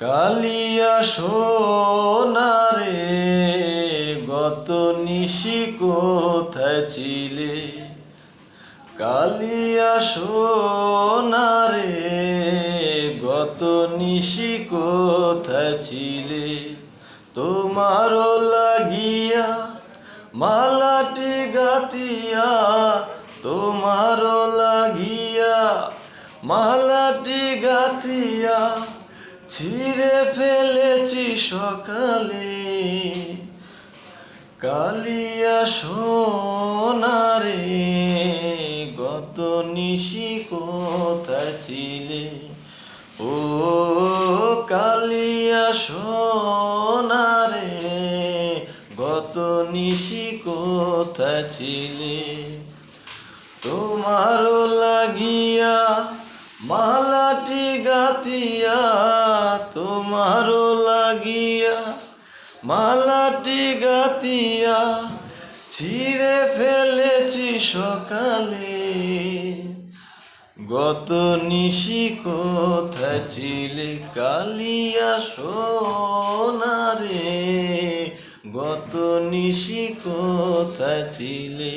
কালিয়া সোনারে গত নিশি কোথায় ছিলে? কালিয়া সোনারে গত নিশি কোথায় ছিলে? তোমারও লাগিয়া মালাটি গাতিয়া, তোমারও লাগিয়া মালাটি গাতিয়া ছিঁড়ে ফেলেছি সকালে। কালিয়া সোনারে গত নিশি কোথায় ছিলে? ও কালিয়া সোনারে গত নিশি কোথায় ছিলে? তোমারও লাগিয়া মালাটি গাতিয়া, তোমারও লাগিয়া মালাটি গাতিয়া ছিঁড়ে ফেলেছি সকালে। গত নিশি কোথায় ছিলে? কালিয়া সোনারে গত নিশি কোথায় ছিলে?